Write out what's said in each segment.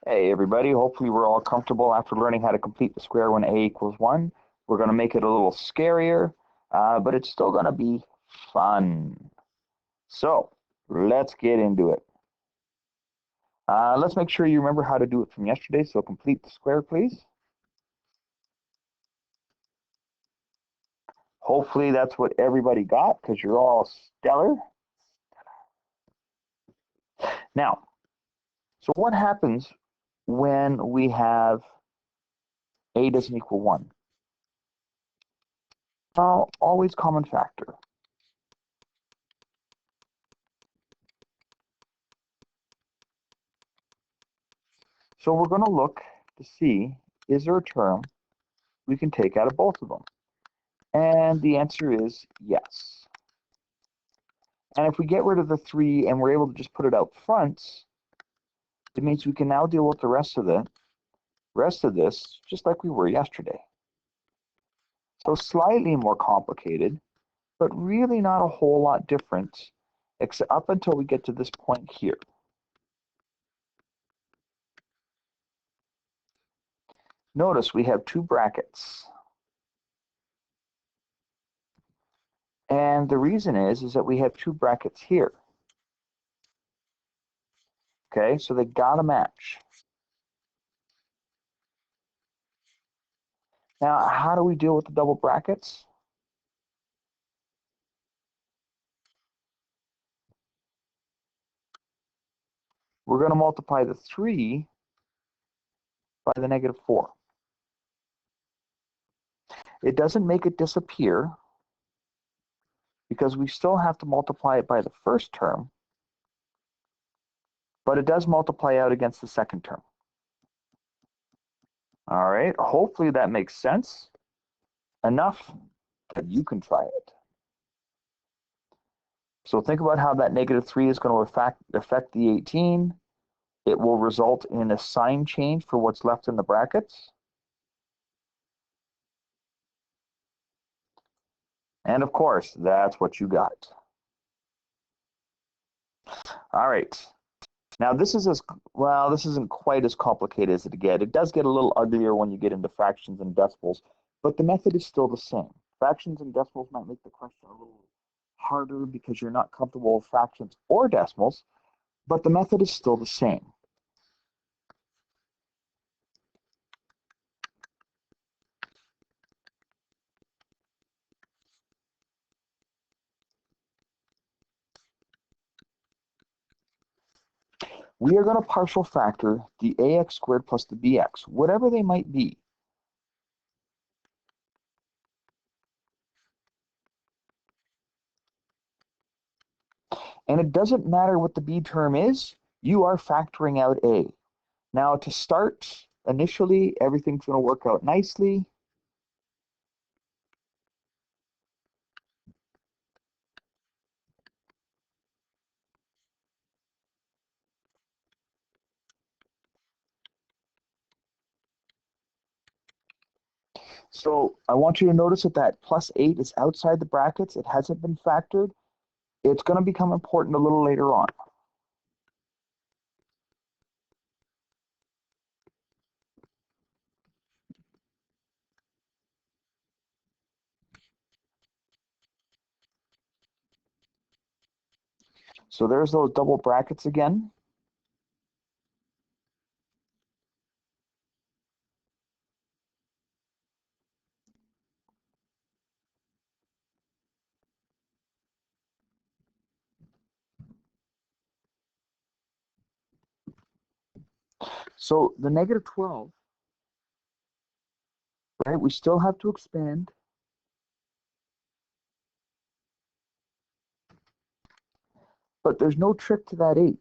Hey everybody, hopefully we're all comfortable after learning how to complete the square when a equals 1. We're going to make it a little scarier, but it's still going to be fun. So let's get into it. Let's make sure you remember how to do it from yesterday, so complete the square, please. Hopefully that's what everybody got, because you're all stellar. Now, so what happens when we have a doesn't equal 1? Well, always common factor. So we're going to look to see, is there a term we can take out of both of them? And the answer is yes. And if we get rid of the 3 and we're able to just put it out front, it means we can now deal with the rest of this just like we were yesterday. So slightly more complicated, but really not a whole lot different, except up until we get to this point here. Notice we have 2 brackets. And the reason is that we have 2 brackets here. Okay, so they gotta match. Now, how do we deal with the double brackets? We're going to multiply the 3 by the negative 4. It doesn't make it disappear because we still have to multiply it by the first term, but it does multiply out against the second term. All right, hopefully that makes sense enough that you can try it. So think about how that negative 3 is going to affect the 18. It will result in a sign change for what's left in the brackets. And of course, that's what you got. All right. Now this isn't quite as complicated as it gets. It does get a little uglier when you get into fractions and decimals, but the method is still the same. Fractions and decimals might make the question a little harder because you're not comfortable with fractions or decimals, but the method is still the same. We are going to partial factor the ax squared plus the bx, whatever they might be. And it doesn't matter what the b term is, you are factoring out a. Now to start, initially, everything's going to work out nicely. So I want you to notice that plus 8 is outside the brackets. It hasn't been factored. It's going to become important a little later on. So there's those double brackets again. So the negative 12, right, we still have to expand. But there's no trick to that 8.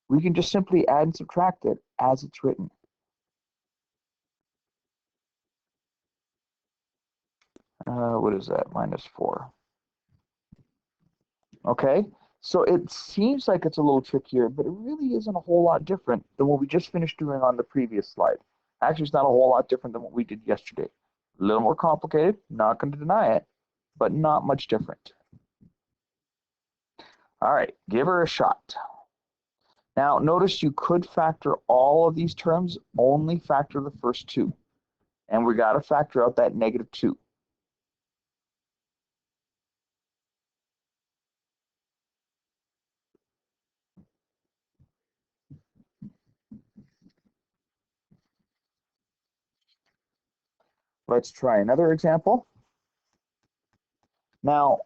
We can just simply add and subtract it as it's written. What is that? Minus 4. Okay, so it seems like it's a little trickier, but it really isn't a whole lot different than what we just finished doing on the previous slide. Actually, it's not a whole lot different than what we did yesterday. A little more complicated, not going to deny it, but not much different. All right, give her a shot. Now, notice you could factor all of these terms, only factor the first two. And we got to factor out that -2. Let's try another example. Now,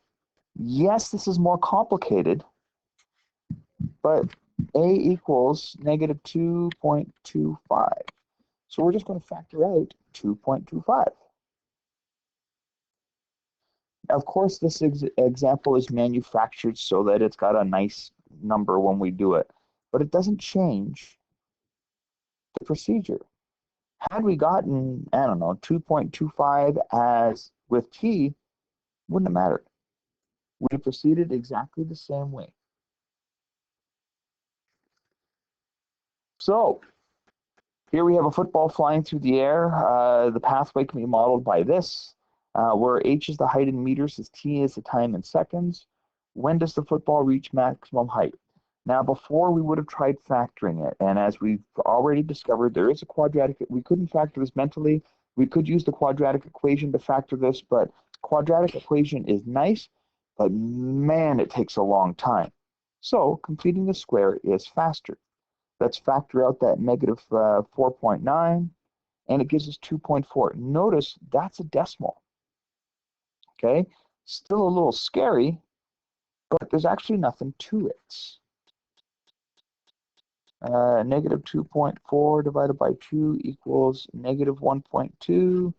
yes, this is more complicated, but a equals -2.25. So we're just going to factor out 2.25. Of course, this example is manufactured so that it's got a nice number when we do it, but it doesn't change the procedure. Had we gotten, I don't know, 2.25 as with t, wouldn't have mattered. We proceeded exactly the same way. So here we have a football flying through the air. The pathway can be modeled by this, where h is the height in meters, as t is the time in seconds. When does the football reach maximum height? Now, before we would have tried factoring it, and as we've already discovered, there is a quadratic. We couldn't factor this mentally. We could use the quadratic equation to factor this, but quadratic equation is nice, but man, it takes a long time. So completing the square is faster. Let's factor out that -4.9, and it gives us 2.4. Notice that's a decimal, okay? Still a little scary, but there's actually nothing to it. -2.4 divided by 2 equals -1.2.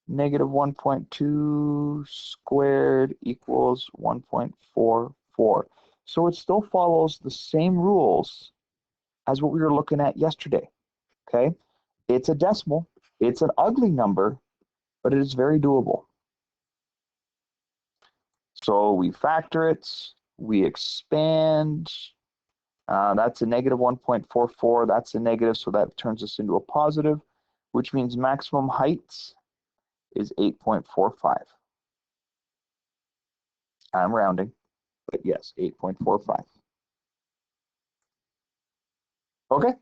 -1.2 squared equals 1.44. So it still follows the same rules as what we were looking at yesterday, okay? It's a decimal. It's an ugly number, but it is very doable. So we factor it, we expand. That's a -1.44. That's a negative, so that turns us into a positive, which means maximum height is 8.45. I'm rounding, but yes, 8.45. Okay,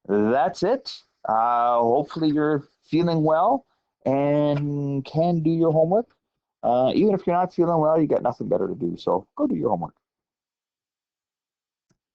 that's it. Hopefully you're feeling well and can do your homework. Even if you're not feeling well, you got nothing better to do, so go do your homework.